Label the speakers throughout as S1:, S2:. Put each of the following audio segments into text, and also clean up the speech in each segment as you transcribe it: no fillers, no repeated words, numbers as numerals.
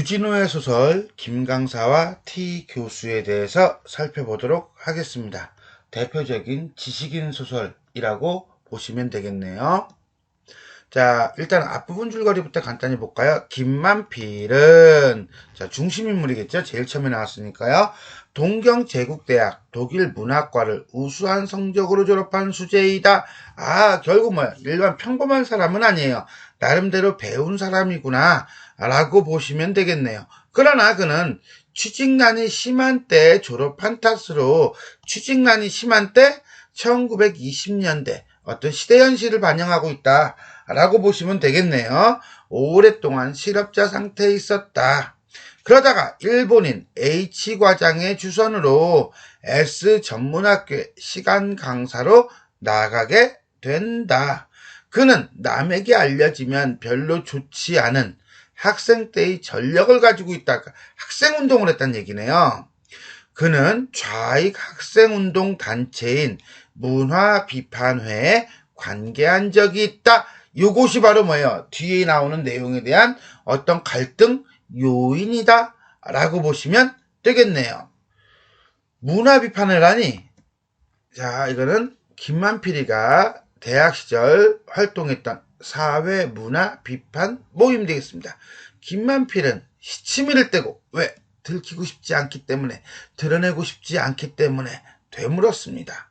S1: 유진호의 소설 김강사와 T 교수에 대해서 살펴보도록 하겠습니다. 대표적인 지식인 소설이라고 보시면 되겠네요. 자, 일단 앞부분 줄거리부터 간단히 볼까요? 김만필은 중심인물이겠죠. 제일 처음에 나왔으니까요. 동경제국대학 독일 문학과를 우수한 성적으로 졸업한 수재이다. 결국 뭐야? 일반 평범한 사람은 아니에요. 나름대로 배운 사람이구나 라고 보시면 되겠네요. 그러나 그는 취직난이 심한 때 졸업한 탓으로, 취직난이 심한 때 1920년대 어떤 시대 현실을 반영하고 있다 라고 보시면 되겠네요. 오랫동안 실업자 상태에 있었다. 그러다가 일본인 H과장의 주선으로 S전문학교에 시간 강사로 나가게 된다. 그는 남에게 알려지면 별로 좋지 않은 학생 때의 전력을 가지고 있다. 학생운동을 했다는 얘기네요. 그는 좌익 학생운동 단체인 문화비판회에 관계한 적이 있다. 이것이 바로 뭐예요? 뒤에 나오는 내용에 대한 어떤 갈등 요인이다 라고 보시면 되겠네요. 문화비판회라니, 자, 이거는 김만필이가 대학 시절 활동했던 사회문화비판 모임 되겠습니다. 김만필은 시치미를 떼고, 왜? 들키고 싶지 않기 때문에, 드러내고 싶지 않기 때문에 되물었습니다.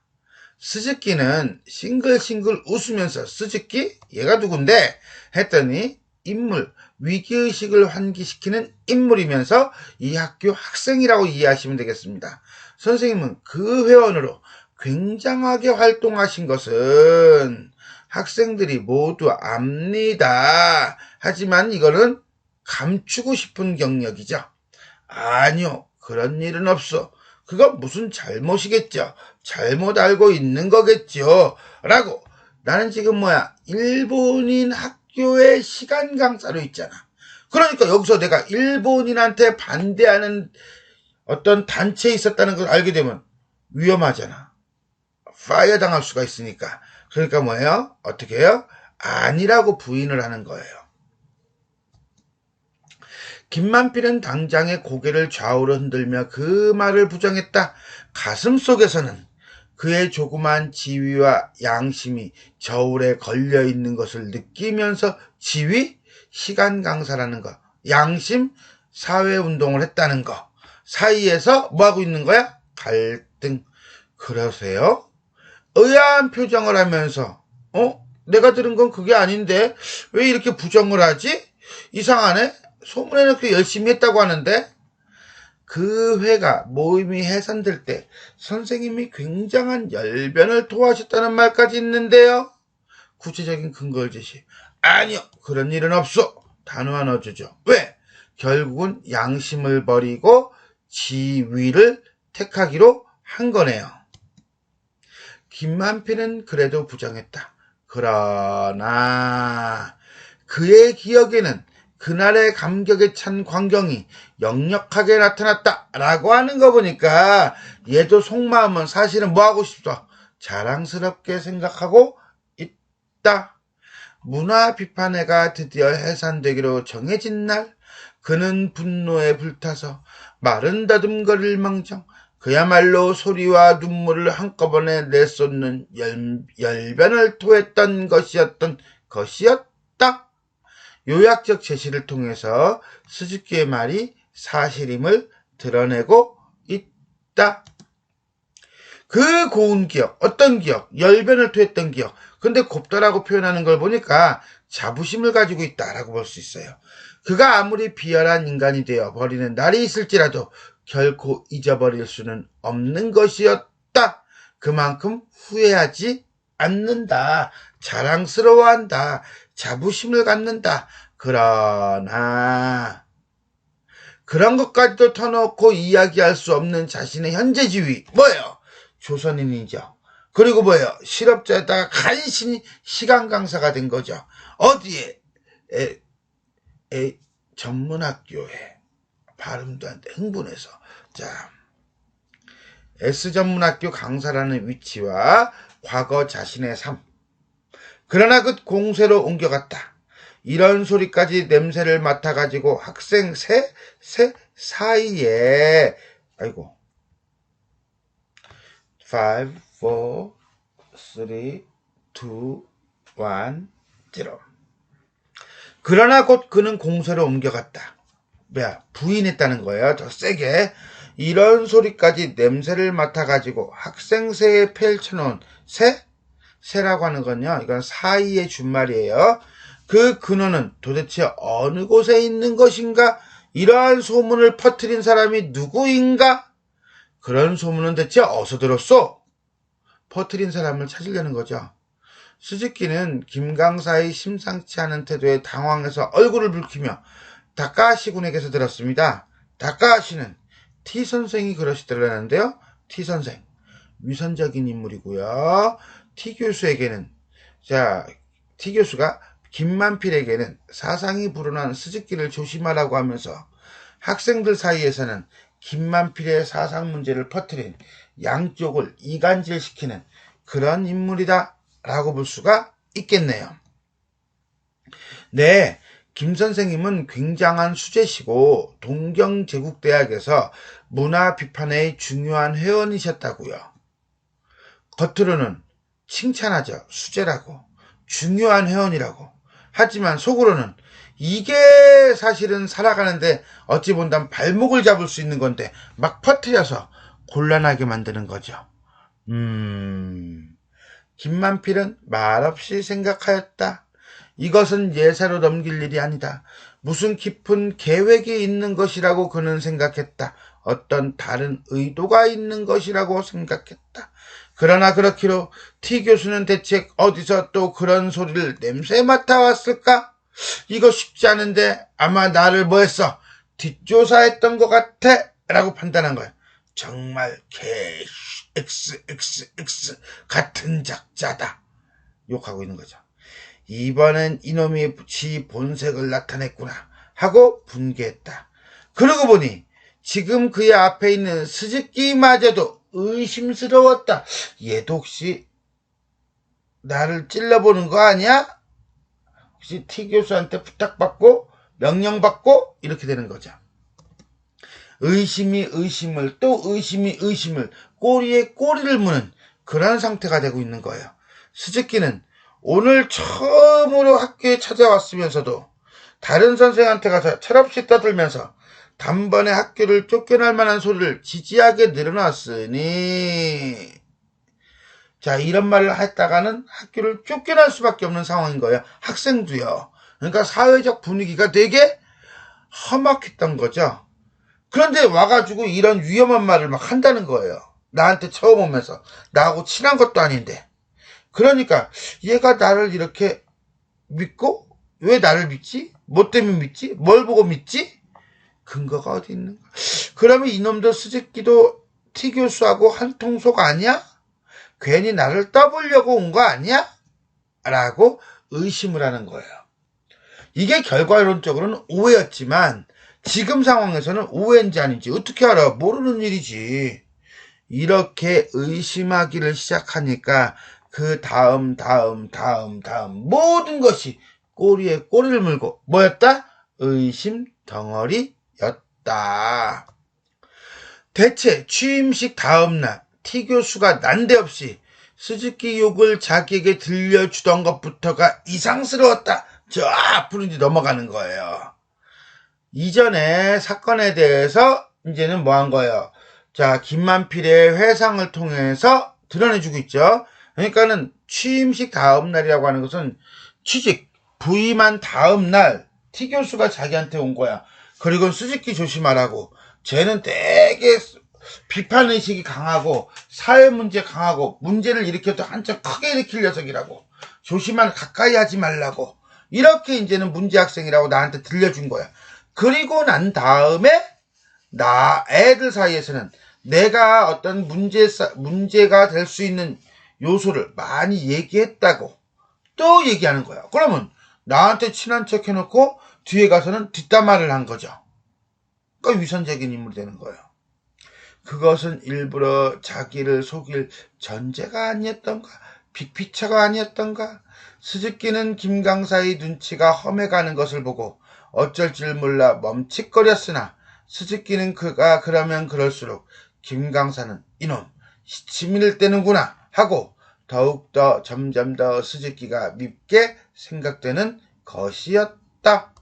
S1: 스즈키는 싱글싱글 웃으면서, 스즈키? 얘가 누군데? 했더니 인물, 위기의식을 환기시키는 인물이면서 이 학교 학생이라고 이해하시면 되겠습니다. 선생님은 그 회원으로 굉장하게 활동하신 것은 학생들이 모두 압니다. 하지만 이거는 감추고 싶은 경력이죠. 아니요, 그런 일은 없어. 그건 무슨 잘못이겠죠. 잘못 알고 있는 거겠죠. 라고, 나는 지금 일본인 학교의 시간 강사로 있잖아. 그러니까 여기서 내가 일본인한테 반대하는 어떤 단체에 있었다는 걸 알게 되면 위험하잖아. 파이어 당할 수가 있으니까. 그러니까 어떻게 해요? 아니라고 부인을 하는 거예요. 김만필은 당장에 고개를 좌우로 흔들며 그 말을 부정했다. 가슴속에서는 그의 조그만 지위와 양심이 저울에 걸려있는 것을 느끼면서, 지위? 시간 강사라는 거, 양심? 사회운동을 했다는 거 사이에서 뭐하고 있는 거야? 갈등. 그러세요? 의아한 표정을 하면서, 내가 들은 건 그게 아닌데 왜 이렇게 부정을 하지? 이상하네? 소문에는 그렇게 열심히 했다고 하는데. 그 회가 모임이 해산될 때 선생님이 굉장한 열변을 토하셨다는 말까지 있는데요. 구체적인 근거를 제시. 아니요, 그런 일은 없어. 단호한 어조죠. 왜? 결국은 양심을 버리고 지위를 택하기로 한 거네요. 김만필은 그래도 부정했다. 그러나 그의 기억에는 그날의 감격에 찬 광경이 역력하게 나타났다라고 하는 거 보니까 얘도 속마음은 사실은 뭐하고 싶어? 자랑스럽게 생각하고 있다. 문화비판회가 드디어 해산되기로 정해진 날, 그는 분노에 불타서 마른 다듬거릴 망정 그야말로 소리와 눈물을 한꺼번에 내쏟는 열변을 토했던 것이었다. 요약적 제시를 통해서 스즈키의 말이 사실임을 드러내고 있다. 그 고운 기억, 어떤 기억? 열변을 토했던 기억. 근데 곱다라고 표현하는 걸 보니까 자부심을 가지고 있다라고 볼 수 있어요. 그가 아무리 비열한 인간이 되어 버리는 날이 있을지라도 결코 잊어버릴 수는 없는 것이었다. 그만큼 후회하지 않는다. 자랑스러워한다. 자부심을 갖는다. 그러나 그런 것까지도 터놓고 이야기할 수 없는 자신의 현재 지위. 뭐예요? 조선인이죠. 그리고 뭐예요? 실업자에다가 간신히 시간 강사가 된 거죠. 어디에? 전문학교에. 발음도 안 돼. 흥분해서. 자, S전문학교 강사라는 위치와 과거 자신의 삶. 그러나 그 공세로 옮겨갔다. 이런 소리까지 냄새를 맡아가지고 학생 셋 사이에, 아이고, 5, 4, 3, 2, 1, 0. 그러나 곧 그는 공소를 옮겨갔다. 부인했다는 거예요. 더 세게. 이런 소리까지 냄새를 맡아가지고 학생새에 펼쳐놓은 새라고 하는 건요, 이건 사이의 준말이에요. 그 근원은 도대체 어느 곳에 있는 것인가? 이러한 소문을 퍼뜨린 사람이 누구인가? 그런 소문은 대체 어디서 들었소? 퍼뜨린 사람을 찾으려는 거죠. 스즈키는 김강사의 심상치 않은 태도에 당황해서 얼굴을 붉히며 다카하시 군에게서 들었습니다. 다카하시는 T 선생이 그러시더라는데요. T 선생, 위선적인 인물이고요. T 교수에게는, T 교수가 김만필에게는 사상이 불어난 스즈키를 조심하라고 하면서 학생들 사이에서는 김만필의 사상 문제를 퍼뜨린 양쪽을 이간질시키는 그런 인물이다 라고 볼 수가 있겠네요. 네, 김 선생님은 굉장한 수재시고 동경제국대학에서 문화 비판의 중요한 회원이셨다고요. 겉으로는 칭찬하죠. 수재라고, 중요한 회원이라고. 하지만 속으로는 이게 사실은 살아가는데 어찌 본다면 발목을 잡을 수 있는 건데 막 퍼뜨려서 곤란하게 만드는 거죠. 김만필은 말없이 생각하였다. 이것은 예사로 넘길 일이 아니다. 무슨 깊은 계획이 있는 것이라고 그는 생각했다. 어떤 다른 의도가 있는 것이라고 생각했다. 그러나 그렇기로 T 교수는 대체 어디서 또 그런 소리를 냄새 맡아왔을까? 이거 쉽지 않은데 아마 나를 뭐했어? 뒷조사했던 것 같아 라고 판단한 거야. 정말 XXX 같은 작자다. 욕하고 있는 거죠. 이번엔 이놈이 지 본색을 나타냈구나 하고 분개했다. 그러고 보니 지금 그의 앞에 있는 스즈키마저도 의심스러웠다. 얘도 혹시 나를 찔러보는 거 아니야? 혹시 T 교수한테 부탁받고 명령받고 이렇게 되는 거죠. 의심이 의심을 또 의심이 의심을 꼬리에 꼬리를 무는 그런 상태가 되고 있는 거예요. 스즈키는 오늘 처음으로 학교에 찾아왔으면서도 다른 선생한테 가서 철없이 떠들면서 단번에 학교를 쫓겨날 만한 소리를 지지하게 늘어놨으니, 자, 이런 말을 했다가는 학교를 쫓겨날 수밖에 없는 상황인 거예요. 학생도요. 그러니까 사회적 분위기가 되게 험악했던 거죠. 그런데 와가지고 이런 위험한 말을 막 한다는 거예요. 나한테 처음 오면서. 나하고 친한 것도 아닌데. 그러니까 얘가 나를 이렇게 믿고, 왜 나를 믿지? 뭐 때문에 믿지? 뭘 보고 믿지? 근거가 어디 있는 거야? 그러면 이놈도 스즈키도 T 교수하고 한 통속 아니야? 괜히 나를 떠보려고 온 거 아니야? 라고 의심을 하는 거예요. 이게 결과론적으로는 오해였지만 지금 상황에서는 오해인지 아닌지 어떻게 알아? 모르는 일이지. 이렇게 의심하기를 시작하니까 그 다음 모든 것이 꼬리에 꼬리를 물고 뭐였다? 의심 덩어리였다. 대체 취임식 다음날 T 교수가 난데없이 스즈키 욕을 자기에게 들려주던 것부터가 이상스러웠다. 저 앞으로 이제 넘어가는 거예요. 이전에 사건에 대해서 이제는 뭐 한 거예요? 자, 김만필의 회상을 통해서 드러내주고 있죠. 그러니까는 취임식 다음 날이라고 하는 것은 취직, 부임한 다음 날 T 교수가 자기한테 온 거야. 그리고 스즈키 조심하라고. 쟤는 되게 비판의식이 강하고 사회 문제 강하고 문제를 일으켜도 한참 크게 일으킬 녀석이라고. 조심만 가까이 하지 말라고. 이렇게 이제는 문제 학생이라고 나한테 들려준 거야. 그리고 난 다음에 애들 사이에서는 내가 어떤 문제가 될 수 있는 요소를 많이 얘기했다고 또 얘기하는 거야. 그러면 나한테 친한 척 해놓고 뒤에 가서는 뒷담화를 한 거죠. 그러니까 위선적인 인물이 되는 거예요. 그것은 일부러 자기를 속일 전제가 아니었던가? 빅피처가 아니었던가? 스즈키는 김강사의 눈치가 험해가는 것을 보고 어쩔 줄 몰라 멈칫거렸으나 스즈키는 그가 그러면 그럴수록 김강사는 이놈 시치미를 떼는구나 하고 더욱더 점점 더 스즈키가 밉게 생각되는 것이었다.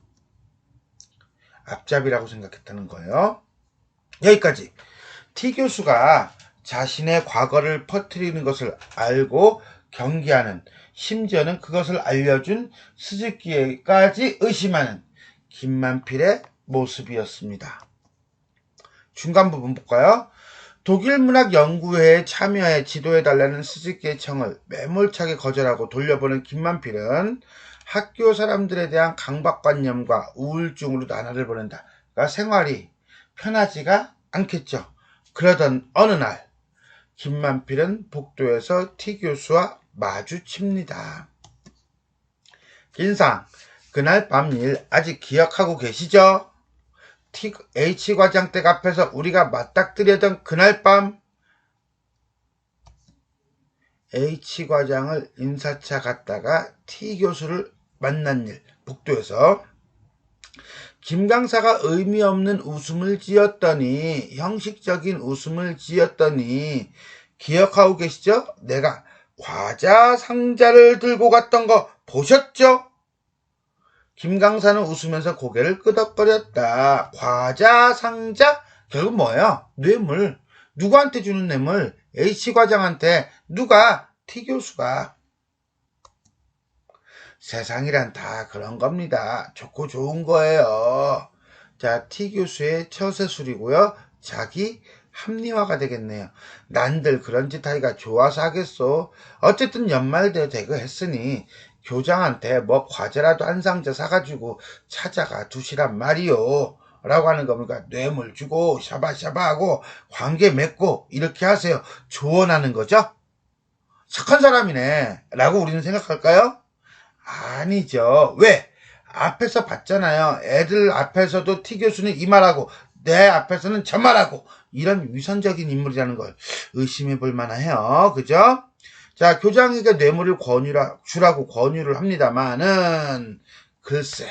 S1: 앞잡이라고 생각했다는 거예요. 여기까지. T 교수가 자신의 과거를 퍼뜨리는 것을 알고 경계하는, 심지어는 그것을 알려준 스즈키에까지 의심하는 김만필의 모습이었습니다. 중간 부분 볼까요? 독일문학연구회에 참여해 지도해달라는 스즈키의 청을 매몰차게 거절하고 돌려보는 김만필은 학교 사람들에 대한 강박관념과 우울증으로 나날을 보낸다. 그러니까 생활이 편하지가 않겠죠. 그러던 어느 날 김만필은 복도에서 T 교수와 마주칩니다. 인상, 그날 밤 일 아직 기억하고 계시죠? H과장댁 앞에서 우리가 맞닥뜨려던 그날 밤. H과장을 인사차 갔다가 T교수를 만난 일, 복도에서. 김강사가 의미 없는 웃음을 지었더니, 형식적인 웃음을 지었더니, 기억하고 계시죠? 내가 과자 상자를 들고 갔던 거 보셨죠? 김강사는 웃으면서 고개를 끄덕거렸다. 과자 상자? 결국 뭐예요? 뇌물. 누구한테 주는 뇌물? H과장한테. 누가? T교수가. 세상이란 다 그런 겁니다. 좋고 좋은 거예요. 자, T교수의 처세술이고요. 자기 합리화가 되겠네요. 난들 그런 짓 하기가 좋아서 하겠소. 어쨌든 연말되어 되고 했으니 교장한테 뭐 과자라도 한 상자 사가지고 찾아가 두시란 말이요. 라고 하는 겁니까? 뇌물 주고 샤바샤바 하고 관계 맺고 이렇게 하세요. 조언하는 거죠? 착한 사람이네 라고 우리는 생각할까요? 아니죠. 왜? 앞에서 봤잖아요. 애들 앞에서도 T 교수는 이 말하고 내 앞에서는 저 말하고 이런 위선적인 인물이라는 걸 의심해 볼 만해요. 그죠? 자, 교장에게 뇌물을 주라고 권유를 합니다만은 글쎄,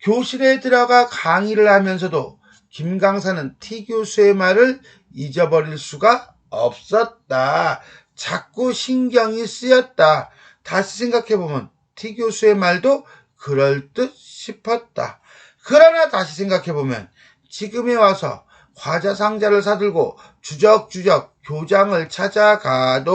S1: 교실에 들어가 강의를 하면서도 김강사는 T 교수의 말을 잊어버릴 수가 없었다. 자꾸 신경이 쓰였다. 다시 생각해보면 T 교수의 말도 그럴듯 싶었다. 그러나 다시 생각해보면 지금에 와서 과자 상자를 사들고 주적주적 교장을 찾아가도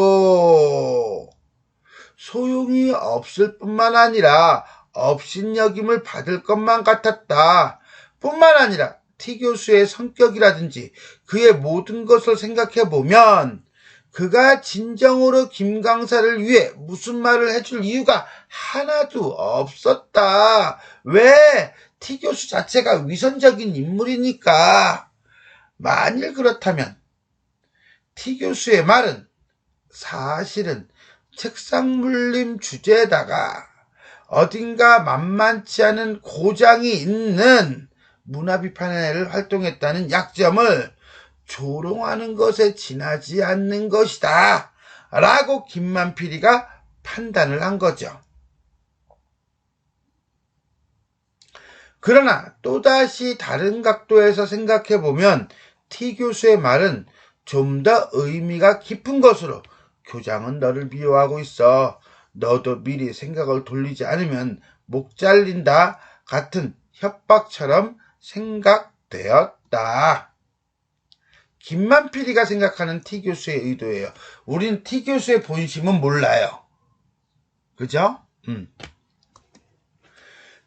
S1: 소용이 없을 뿐만 아니라 업신여김을 받을 것만 같았다. 뿐만 아니라 T 교수의 성격이라든지 그의 모든 것을 생각해보면 그가 진정으로 김강사를 위해 무슨 말을 해줄 이유가 하나도 없었다. 왜? T 교수 자체가 위선적인 인물이니까. 만일 그렇다면 T 교수의 말은 사실은 책상 물림 주제에다가 어딘가 만만치 않은 고장이 있는 문화비판회를 활동했다는 약점을 조롱하는 것에 지나지 않는 것이다 라고 김만필이가 판단을 한 거죠. 그러나 또다시 다른 각도에서 생각해보면 T 교수의 말은 좀 더 의미가 깊은 것으로 교장은 너를 미워하고 있어. 너도 미리 생각을 돌리지 않으면 목 잘린다 같은 협박처럼 생각되었다. 김만필이가 생각하는 T 교수의 의도예요. 우린 T 교수의 본심은 몰라요. 그죠?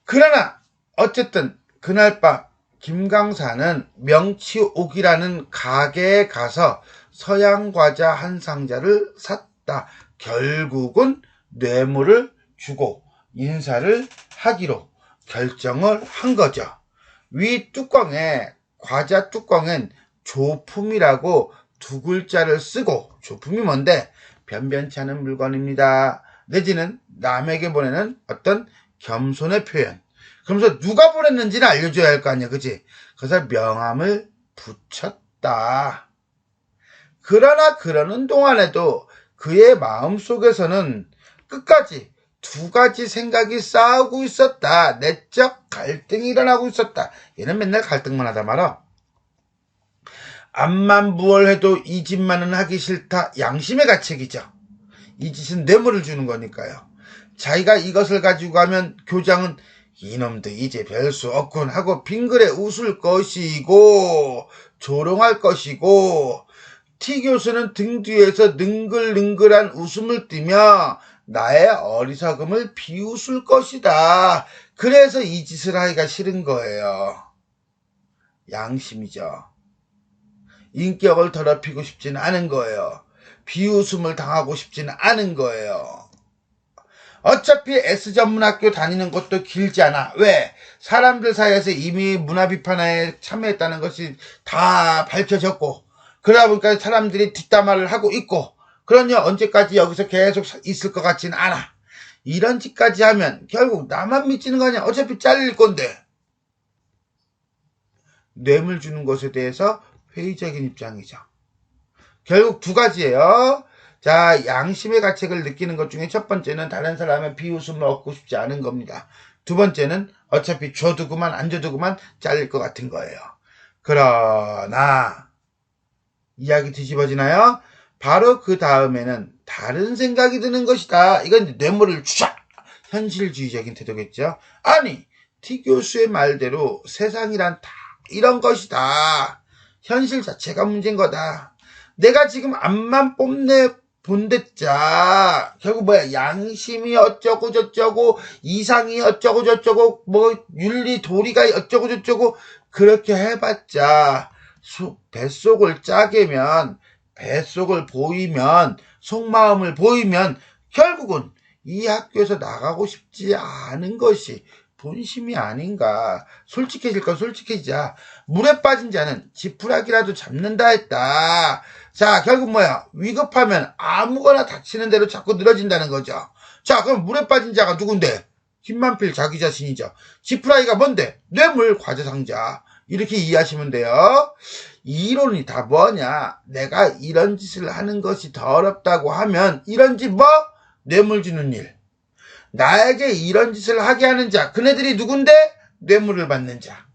S1: 그러나 어쨌든 그날 밤 김강사는 명치옥이라는 가게에 가서 서양과자 한 상자를 샀다. 결국은 뇌물을 주고 인사를 하기로 결정을 한 거죠. 위 뚜껑에, 과자 뚜껑엔 조품이라고 두 글자를 쓰고, 조품이 뭔데? 변변치 않은 물건입니다. 내지는 남에게 보내는 어떤 겸손의 표현. 그러면서 누가 보냈는지는 알려줘야 할 거 아니야, 그치? 그래서 명함을 붙였다. 그러나 그러는 동안에도 그의 마음속에서는 끝까지 두 가지 생각이 싸우고 있었다. 내적 갈등이 일어나고 있었다. 얘는 맨날 갈등만 하다 말아. 암만 무얼해도 이 짓만은 하기 싫다. 양심의 가책이죠. 이 짓은 뇌물을 주는 거니까요. 자기가 이것을 가지고 가면 교장은 이놈도 이제 별 수 없군 하고 빙그레 웃을 것이고 조롱할 것이고, T 교수는 등 뒤에서 능글능글한 웃음을 띠며 나의 어리석음을 비웃을 것이다. 그래서 이 짓을 하기가 싫은 거예요. 양심이죠. 인격을 더럽히고 싶지는 않은 거예요. 비웃음을 당하고 싶지는 않은 거예요. 어차피 S전문학교 다니는 것도 길지 않아. 왜? 사람들 사이에서 이미 문화 비판에 참여했다는 것이 다 밝혀졌고, 그러다 보니까 사람들이 뒷담화를 하고 있고, 그러니 언제까지 여기서 계속 있을 것 같지는 않아. 이런 짓까지 하면 결국 나만 미치는 거 아니야. 어차피 잘릴 건데. 뇌물 주는 것에 대해서 회의적인 입장이죠. 결국 두 가지예요. 자, 양심의 가책을 느끼는 것 중에 첫 번째는 다른 사람의 비웃음을 얻고 싶지 않은 겁니다. 두 번째는 어차피 줘도 그만 안 줘도 그만 잘릴 것 같은 거예요. 그러나 이야기 뒤집어지나요? 바로 그 다음에는 다른 생각이 드는 것이다. 이건 뇌물을 주자. 현실주의적인 태도겠죠. 아니, T 교수의 말대로 세상이란 다 이런 것이다. 현실 자체가 문제인 거다. 내가 지금 앞만 본댔자 결국 뭐야, 양심이 어쩌고 저쩌고, 이상이 어쩌고 저쩌고, 뭐 윤리 도리가 어쩌고 저쩌고, 그렇게 해봤자 뱃속을 짜게면, 뱃속을 보이면, 속마음을 보이면 결국은 이 학교에서 나가고 싶지 않은 것이 본심이 아닌가. 솔직해질 건 솔직해지자. 물에 빠진 자는 지푸라기라도 잡는다 했다. 자, 결국 뭐야? 위급하면 아무거나 닥치는 대로 자꾸 늘어진다는 거죠. 자, 그럼 물에 빠진 자가 누군데? 김만필 자기 자신이죠. 지푸라기가 뭔데? 뇌물 과제상자. 이렇게 이해하시면 돼요. 이론이 다 뭐냐? 내가 이런 짓을 하는 것이 더럽다고 하면 이런 짓 뭐? 뇌물 주는 일. 나에게 이런 짓을 하게 하는 자, 그네들이 누군데? 뇌물을 받는 자.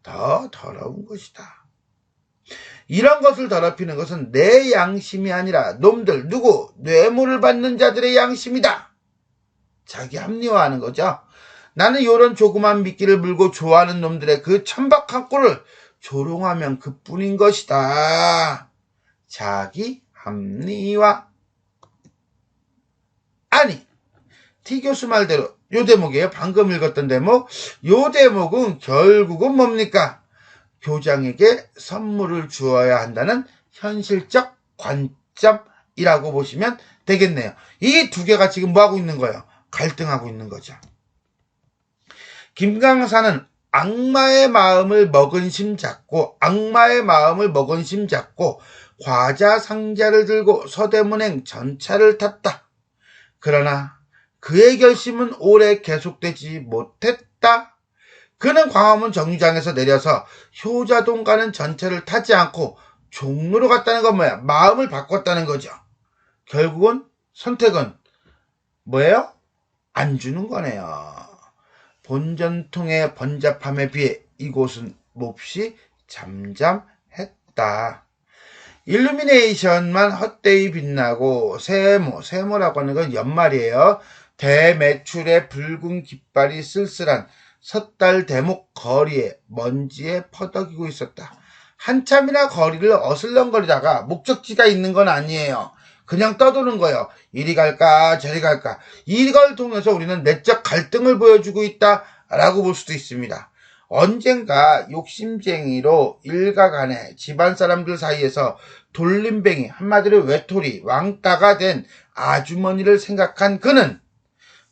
S1: 더 더러운 것이다. 이런 것을 더럽히는 것은 내 양심이 아니라 놈들, 누구? 뇌물을 받는 자들의 양심이다. 자기 합리화하는 거죠. 나는 이런 조그만 미끼를 물고 좋아하는 놈들의 그 천박한 꼴을 조롱하면 그뿐인 것이다. 자기 합리화. 아니, T 교수 말대로 요 대목이에요. 방금 읽었던 대목. 요 대목은 결국은 뭡니까? 교장에게 선물을 주어야 한다는 현실적 관점이라고 보시면 되겠네요. 이 두 개가 지금 뭐하고 있는 거예요? 갈등하고 있는 거죠. 김강사는 악마의 마음을 먹은 심 잡고 과자 상자를 들고 서대문행 전차를 탔다. 그러나 그의 결심은 오래 계속되지 못했다. 그는 광화문 정류장에서 내려서 효자동 가는 전차를 타지 않고 종로로 갔다는 건 뭐야? 마음을 바꿨다는 거죠. 결국은 선택은 뭐예요? 안 주는 거네요. 본전통의 번잡함에 비해 이곳은 몹시 잠잠했다. 일루미네이션만 헛되이 빛나고 세모라고 하는 건 연말이에요. 대매출의 붉은 깃발이 쓸쓸한 섣달 대목 거리에 먼지에 퍼덕이고 있었다. 한참이나 거리를 어슬렁거리다가 목적지가 있는 건 아니에요. 그냥 떠도는 거예요. 이리 갈까 저리 갈까. 이걸 통해서 우리는 내적 갈등을 보여주고 있다라고 볼 수도 있습니다. 언젠가 욕심쟁이로 일가 간에 집안 사람들 사이에서 돌림뱅이, 한마디로 외톨이, 왕따가 된 아주머니를 생각한 그는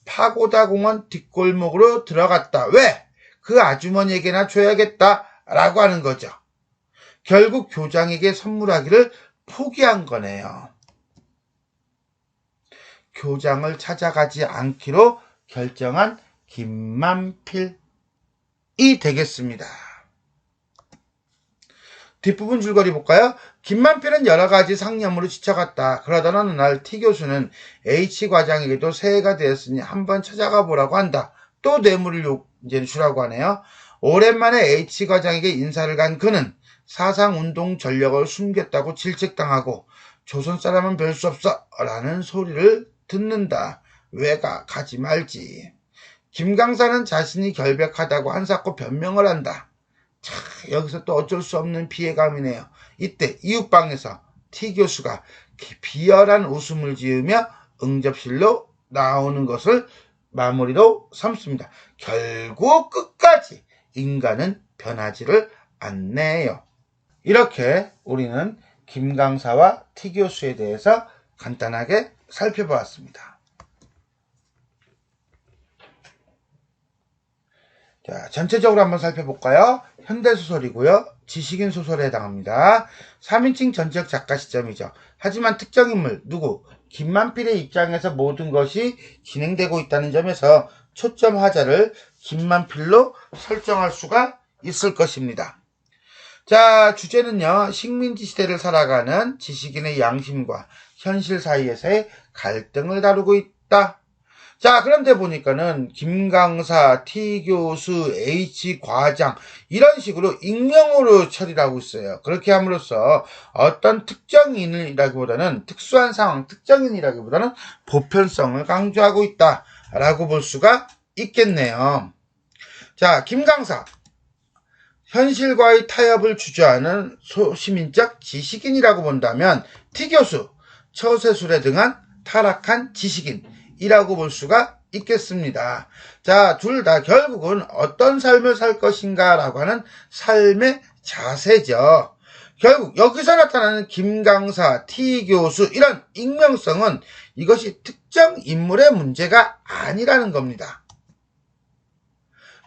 S1: 파고다 공원 뒷골목으로 들어갔다. 왜? 그 아주머니에게나 줘야겠다라고 하는 거죠. 결국 교장에게 선물하기를 포기한 거네요. 교장을 찾아가지 않기로 결정한 김만필이 되겠습니다. 뒷부분 줄거리 볼까요? 김만필은 여러 가지 상념으로 지쳐갔다. 그러던 어느 날 T 교수는 H 과장에게도 새해가 되었으니 한번 찾아가 보라고 한다. 또 뇌물을 이제 주라고 하네요. 오랜만에 H 과장에게 인사를 간 그는 사상운동 전력을 숨겼다고 질책당하고 조선 사람은 별 수 없어 라는 소리를 듣는다. 왜가 가지 말지. 김강사는 자신이 결백하다고 한사코 변명을 한다. 자, 여기서 또 어쩔 수 없는 피해감이네요. 이때 이웃방에서 T 교수가 비열한 웃음을 지으며 응접실로 나오는 것을 마무리로 삼습니다. 결국 끝까지 인간은 변하지를 않네요. 이렇게 우리는 김강사와 T 교수에 대해서 간단하게 살펴보았습니다. 자, 전체적으로 한번 살펴볼까요? 현대소설이고요. 지식인 소설에 해당합니다. 3인칭 전적 작가 시점이죠. 하지만 특정 인물, 누구? 김만필의 입장에서 모든 것이 진행되고 있다는 점에서 초점 화자를 김만필로 설정할 수가 있을 것입니다. 자, 주제는요. 식민지 시대를 살아가는 지식인의 양심과 현실 사이에서의 갈등을 다루고 있다. 자, 그런데 보니까는 김강사, T 교수, H 과장 이런 식으로 익명으로 처리를 하고 있어요. 그렇게 함으로써 어떤 특정인이라기보다는 특수한 상황, 특정인이라기보다는 보편성을 강조하고 있다라고 볼 수가 있겠네요. 자, 김강사. 현실과의 타협을 주저하는 소시민적 지식인이라고 본다면 T 교수, 처세술에 등한 타락한 지식인이라고 볼 수가 있겠습니다. 자, 둘 다 결국은 어떤 삶을 살 것인가 라고 하는 삶의 자세죠. 결국 여기서 나타나는 김강사, T 교수 이런 익명성은 이것이 특정 인물의 문제가 아니라는 겁니다.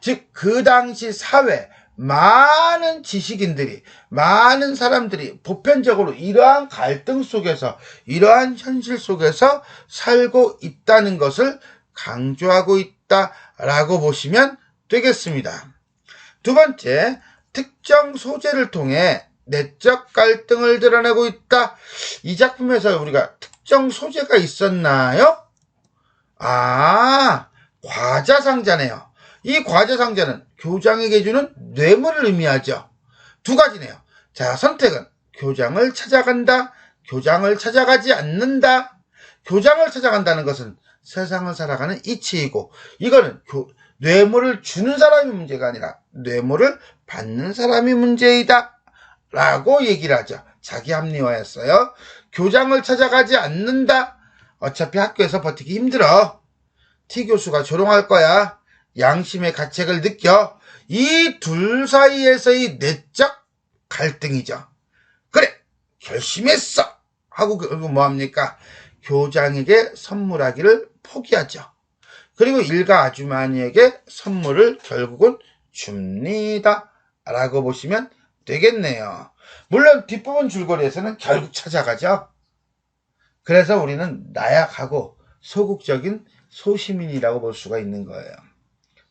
S1: 즉, 그 당시 사회 많은 지식인들이, 많은 사람들이 보편적으로 이러한 갈등 속에서, 이러한 현실 속에서 살고 있다는 것을 강조하고 있다라고 보시면 되겠습니다. 두 번째, 특정 소재를 통해 내적 갈등을 드러내고 있다. 이 작품에서 우리가 특정 소재가 있었나요? 과자상자네요. 이 과자상자는 교장에게 주는 뇌물을 의미하죠. 두 가지네요. 자, 선택은 교장을 찾아간다, 교장을 찾아가지 않는다. 교장을 찾아간다는 것은 세상을 살아가는 이치이고, 이거는 뇌물을 주는 사람이 문제가 아니라 뇌물을 받는 사람이 문제이다 라고 얘기를 하죠. 자기 합리화했어요. 교장을 찾아가지 않는다. 어차피 학교에서 버티기 힘들어. T 교수가 조롱할 거야. 양심의 가책을 느껴. 이 둘 사이에서의 내적 갈등이죠. 그래, 결심했어 하고 결국 뭐합니까? 교장에게 선물하기를 포기하죠. 그리고 일가 아주머니에게 선물을 결국은 줍니다 라고 보시면 되겠네요. 물론 뒷부분 줄거리에서는 결국 찾아가죠. 그래서 우리는 나약하고 소극적인 소시민이라고 볼 수가 있는 거예요.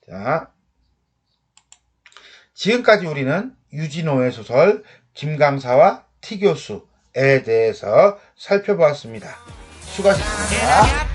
S1: 자, 지금까지 우리는 유진호의 소설 김강사와 T 교수에 대해서 살펴보았습니다. 수고하셨습니다.